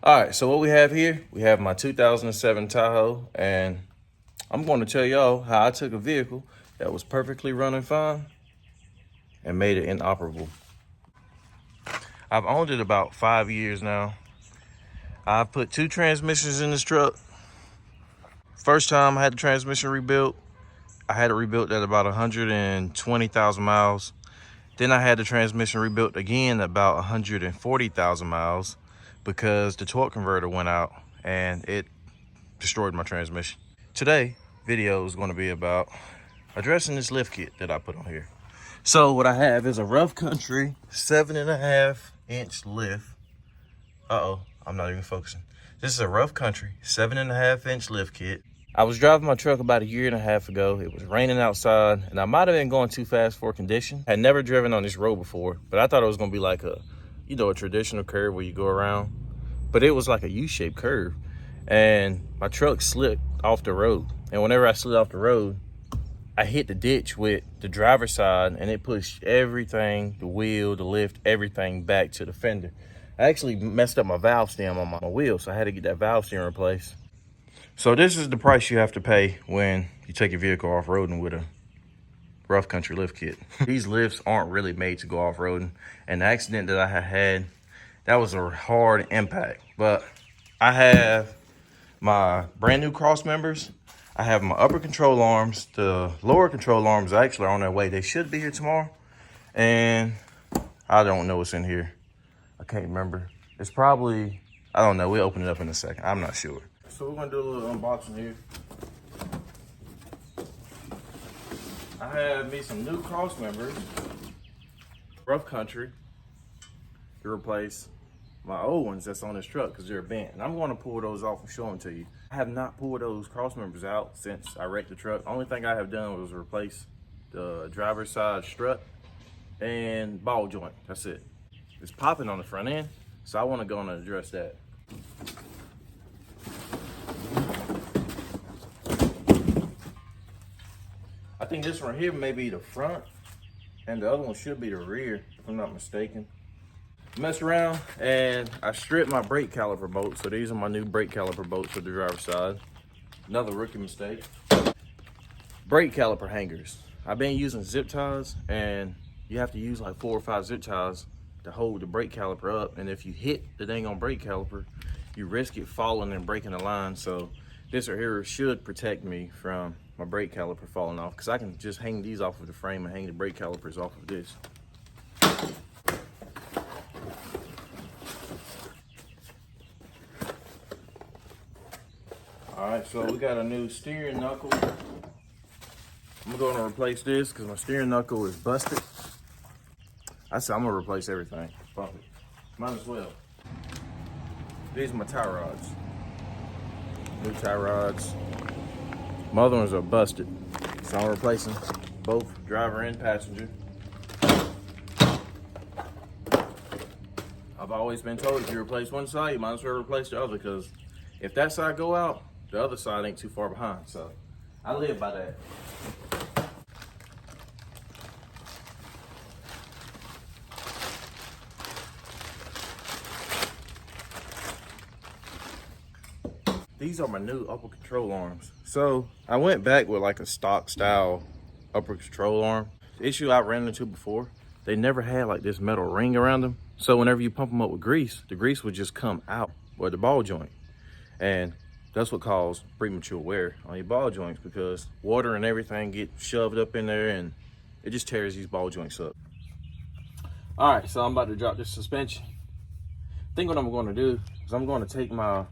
All right, so what we have here, we have my 2007 Tahoe, and I'm going to tell y'all how I took a vehicle that was perfectly running fine and made it inoperable. I've owned it about 5 years now. I've put 2 transmissions in this truck. First time I had the transmission rebuilt, I had it rebuilt at about 120,000 miles. Then I had the transmission rebuilt again at about 140,000 miles because the torque converter went out and it destroyed my transmission. Today, video is going to be about addressing this lift kit that I put on here. So what I have is a Rough Country 7.5-inch lift. I'm not even focusing. This is a Rough Country 7.5-inch lift kit. I was driving my truck about 1.5 years ago. It was raining outside, and I might have been going too fast for condition. I had never driven on this road before, but I thought it was gonna be like a traditional curve where you go around. But it was like a U-shaped curve, and my truck slipped off the road. And whenever I slid off the road, I hit the ditch with the driver's side, and it pushed everything, the wheel, the lift, everything back to the fender. I actually messed up my valve stem on my wheel, so I had to get that valve stem replaced. So this is the price you have to pay when you take your vehicle off-roading with a Rough Country lift kit. These lifts aren't really made to go off-roading. And the accident that I had, that was a hard impact. But I have my brand new cross members. I have my upper control arms. The lower control arms actually are on their way. They should be here tomorrow. And I don't know what's in here. I can't remember. It's probably, I don't know. We'll open it up in a second. I'm not sure. So we're gonna do a little unboxing here. I have me some new cross members, Rough Country, to replace my old ones that's on this truck because they're bent. And I'm gonna pull those off and show them to you. I have not pulled those cross members out since I wrecked the truck. Only thing I have done was replace the driver's side strut and ball joint. That's it. It's popping on the front end, so I wanna go and address that. I think this one here may be the front, and the other one should be the rear, if I'm not mistaken. Messed around, and I stripped my brake caliper bolts. So these are my new brake caliper bolts for the driver's side. Another rookie mistake. Brake caliper hangers. I've been using zip ties, and you have to use like 4 or 5 zip ties to hold the brake caliper up. And if you hit the dang on brake caliper, you risk it falling and breaking the line. So this right here should protect me from my brake caliper falling off, because I can just hang these off of the frame and hang the brake calipers off of this. All right, so we got a new steering knuckle. I'm going to replace this because my steering knuckle is busted. I said I'm gonna replace everything. Fuck it. Might as well. These are my tie rods. New tie rods. My other ones are busted, so I'm replacing both driver and passenger. I've always been told if you replace one side, you might as well replace the other, because if that side go out, the other side ain't too far behind. So I live by that. These are my new upper control arms. So I went back with like a stock style upper control arm. The issue I ran into before, they never had like this metal ring around them. So whenever you pump them up with grease, the grease would just come out or the ball joint. And that's what caused premature wear on your ball joints, because water and everything get shoved up in there and it just tears these ball joints up. All right, so I'm about to drop this suspension. I think what I'm gonna do is I'm gonna take my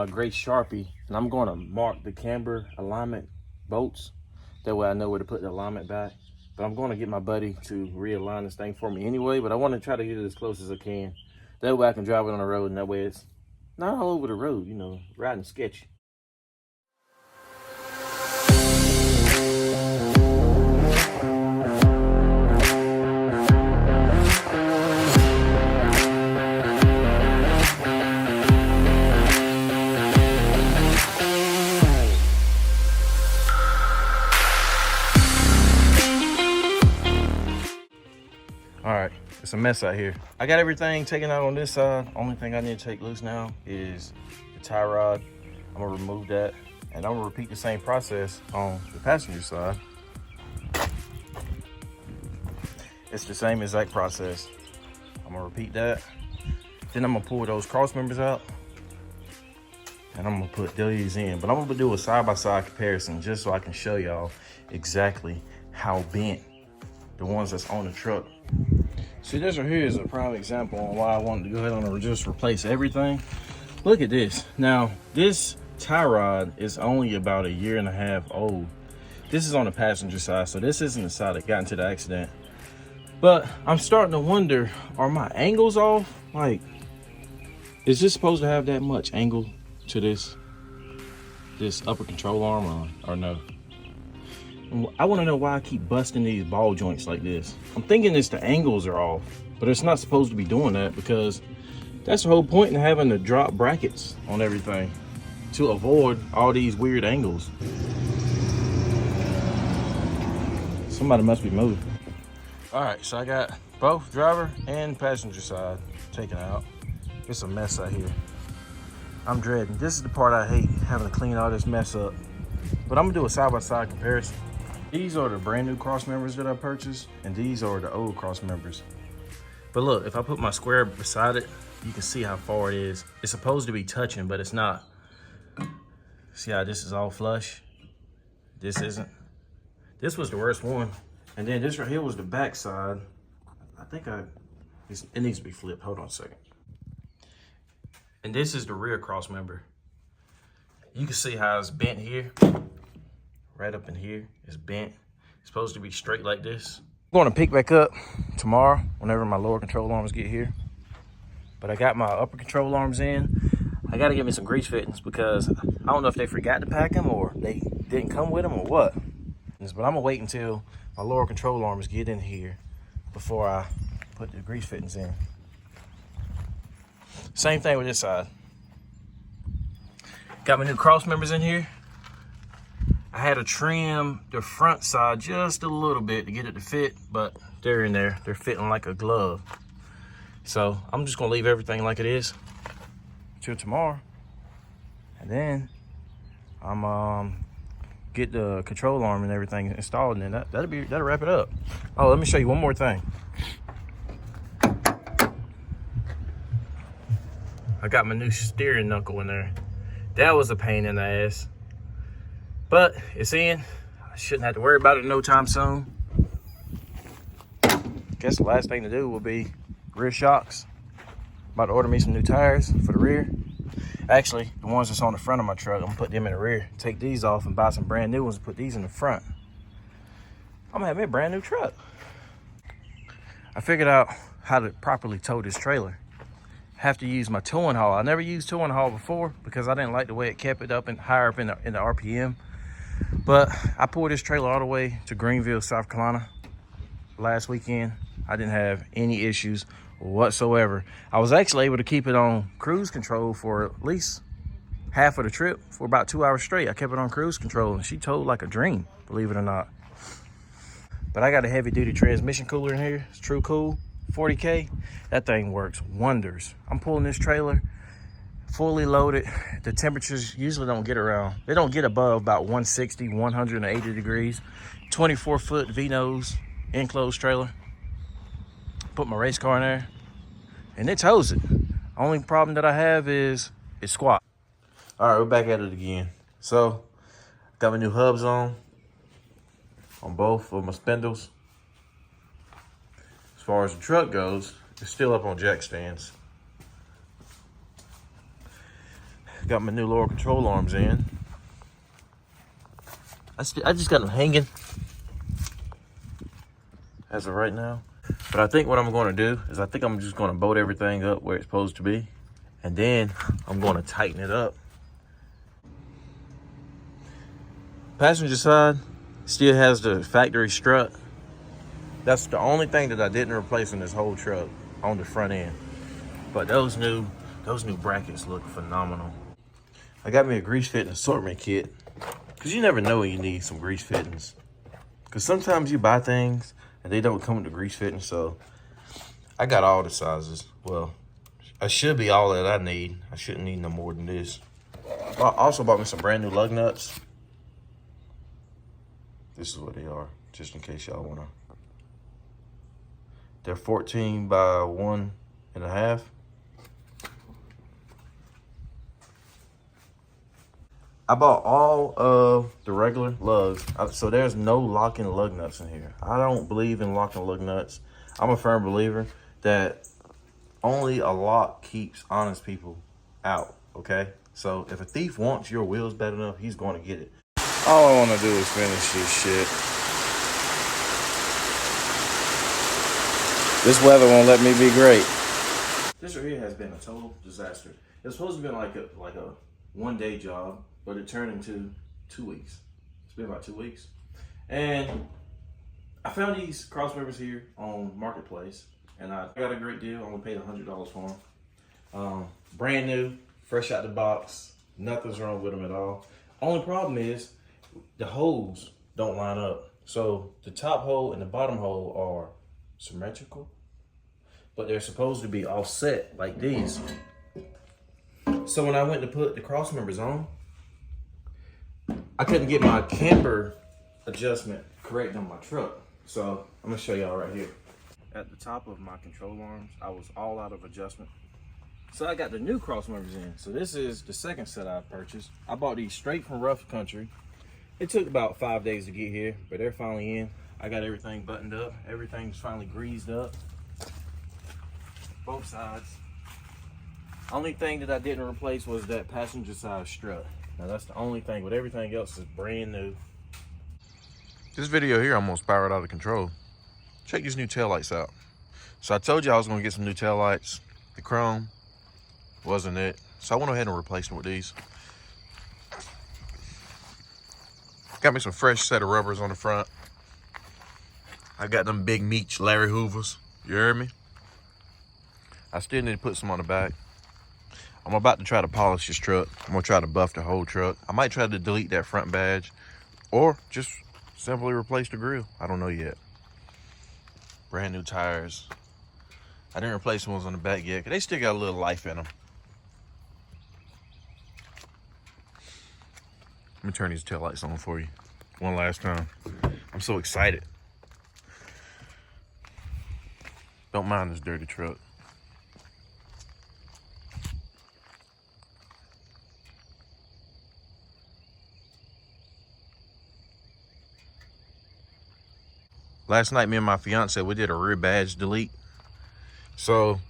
gray Sharpie and I'm gonna mark the camber alignment bolts. That way I know where to put the alignment back. But I'm gonna get my buddy to realign this thing for me anyway, but I wanna try to get it as close as I can. That way I can drive it on the road, and that way it's not all over the road, you know, riding sketchy. It's a mess out here. I got everything taken out on this side. Only thing I need to take loose now is the tie rod. I'm gonna remove that, and I'm gonna repeat the same process on the passenger side. It's the same exact process. I'm gonna repeat that. Then I'm gonna pull those cross members out, and I'm gonna put these in. But I'm gonna do a side-by-side comparison just so I can show y'all exactly how bent the ones that's on the truck. See, this right here is a prime example on why I wanted to go ahead and just replace everything. Look at this. Now, this tie rod is only about 1.5 years old. This is on the passenger side, so this isn't the side that got into the accident. But I'm starting to wonder, are my angles off? Like, is this supposed to have that much angle to this upper control arm or no? I want to know why I keep busting these ball joints like this. I'm thinking it's the angles are off, but it's not supposed to be doing that, because that's the whole point in having to drop brackets on everything, to avoid all these weird angles. Somebody must be moving. All right, so I got both driver and passenger side taken out. It's a mess out here. I'm dreading. This is the part I hate, having to clean all this mess up. But I'm gonna do a side-by-side comparison. These are the brand new cross members that I purchased, and these are the old cross members. But look, if I put my square beside it, you can see how far it is. It's supposed to be touching, but it's not. See how this is all flush? This isn't. This was the worst one. And then this right here was the back side. I think it needs to be flipped. Hold on a second. And this is the rear cross member. You can see how it's bent here. Right up in here, it's bent. It's supposed to be straight like this. I'm going to pick back up tomorrow whenever my lower control arms get here. But I got my upper control arms in. I got to get me some grease fittings, because I don't know if they forgot to pack them or they didn't come with them or what. But I'm gonna wait until my lower control arms get in here before I put the grease fittings in. Same thing with this side. Got my new cross members in here. I had to trim the front side just a little bit to get it to fit, but they're in there. They're fitting like a glove. So I'm just gonna leave everything like it is till tomorrow. And then I'm get the control arm and everything installed, and then that'll wrap it up. Oh, let me show you one more thing. I got my new steering knuckle in there. That was a pain in the ass, but it's in. I shouldn't have to worry about it no time soon. Guess the last thing to do will be rear shocks. About to order me some new tires for the rear. Actually, the ones that's on the front of my truck, I'm gonna put them in the rear. Take these off and buy some brand new ones and put these in the front. I'm gonna have me a brand new truck. I figured out how to properly tow this trailer. Have to use my towing haul. I never used towing haul before because I didn't like the way it kept it up and higher up in the RPM. But I pulled this trailer all the way to Greenville, South Carolina last weekend. I didn't have any issues whatsoever. I was actually able to keep it on cruise control for at least half of the trip, for about 2 hours straight. I kept it on cruise control, and she towed like a dream, believe it or not. But I got a heavy duty transmission cooler in here. It's True Cool 40K. That thing works wonders. I'm pulling this trailer fully loaded. The temperatures usually don't get around, they don't get above about 160, 180 degrees. 24-foot V-nose enclosed trailer. Put my race car in there, and it tows it. Only problem that I have is it's squat. All right, we're back at it again. So, got my new hubs on both of my spindles. As far as the truck goes, it's still up on jack stands. Got my new lower control arms in. I just got them hanging as of right now. But I think what I'm going to do is I'm just going to bolt everything up where it's supposed to be. And then I'm going to tighten it up. Passenger side still has the factory strut. That's the only thing that I didn't replace in this whole truck on the front end. But those new brackets look phenomenal. I got me a grease fitting assortment kit, because you never know when you need some grease fittings. Because sometimes you buy things and they don't come with the grease fitting. So I got all the sizes. Well, I should be all that I need. I shouldn't need no more than this. I also bought me some brand new lug nuts. This is what they are, just in case y'all wanna. They're 14 by 1.5. I bought all of the regular lugs, so there's no locking lug nuts in here. I don't believe in locking lug nuts. I'm a firm believer that only a lock keeps honest people out, okay? So if a thief wants your wheels bad enough, he's going to get it. All I want to do is finish this shit. This weather won't let me be great. This right here has been a total disaster. It's supposed to be like a one-day job, but it turned into 2 weeks. It's been about 2 weeks. And I found these cross members here on Marketplace, and I got a great deal. I only paid $100 for them. Brand new, fresh out the box. Nothing's wrong with them at all. Only problem is the holes don't line up. So the top hole and the bottom hole are symmetrical, but they're supposed to be offset like these. So when I went to put the cross members on, I couldn't get my camber adjustment correct on my truck. So I'm gonna show y'all right here. At the top of my control arms, I was all out of adjustment. So I got the new cross members in. So this is the second set I purchased. I bought these straight from Rough Country. It took about 5 days to get here, but they're finally in. I got everything buttoned up. Everything's finally greased up. Both sides. Only thing that I didn't replace was that passenger side strut. Now that's the only thing, but everything else is brand new. This video here almost spiraled out of control. Check these new taillights out. So I told you I was gonna get some new taillights. The chrome wasn't it. So I went ahead and replaced them with these. Got me some fresh set of rubbers on the front. I got them big Meech Larry Hoovers. You heard me? I still need to put some on the back. I'm about to try to polish this truck. I'm gonna try to buff the whole truck. I might try to delete that front badge or just simply replace the grill. I don't know yet. Brand new tires. I didn't replace the ones on the back yet because they still got a little life in them. Let me turn these taillights on for you one last time. I'm so excited. Don't mind this dirty truck. Last night, me and my fiance, we did a rear badge delete. So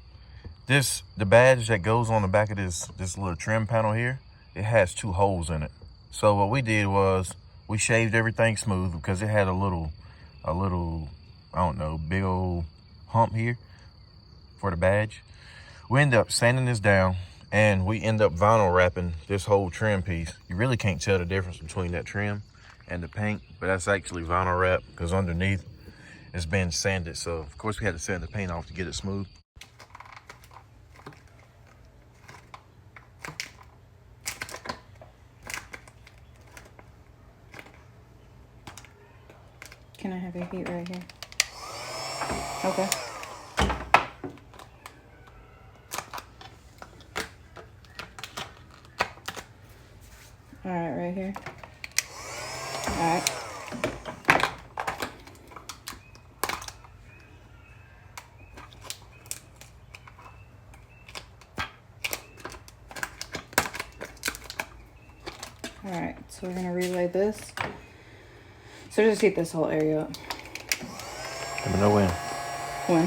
the badge that goes on the back of this little trim panel here, it has 2 holes in it. So what we did was we shaved everything smooth because it had a little, I don't know, big old hump here for the badge. We ended up sanding this down and we end up vinyl wrapping this whole trim piece. You really can't tell the difference between that trim and the paint, but that's actually vinyl wrap because underneath it's been sanded. So of course we had to sand the paint off to get it smooth. Can I have your feet right here? Okay. All right, right here. All right. All right, so we're gonna relay this. So just heat this whole area up. Let me know when. When?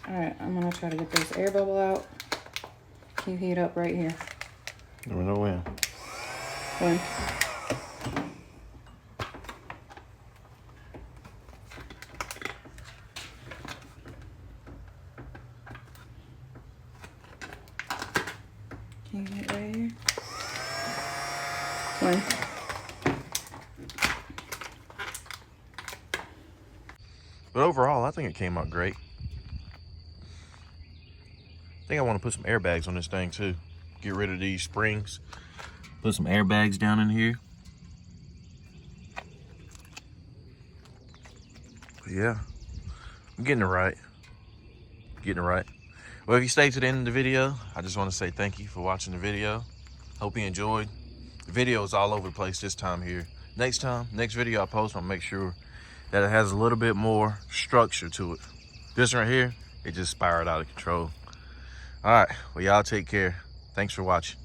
All right, I'm gonna try to get this air bubble out. Can you heat up right here? Let me know when. When? Can you get right here? When? But overall, I think it came out great. I think I want to put some airbags on this thing too. Get rid of these springs. Put some airbags down in here. Yeah, I'm getting it right. Getting it right. Well, if you stayed to the end of the video, I just want to say thank you for watching the video. Hope you enjoyed. The video is all over the place this time here. Next video I post, I'll make sure that it has a little bit more structure to it. This right here, it just spiraled out of control. All right, well, y'all take care. Thanks for watching.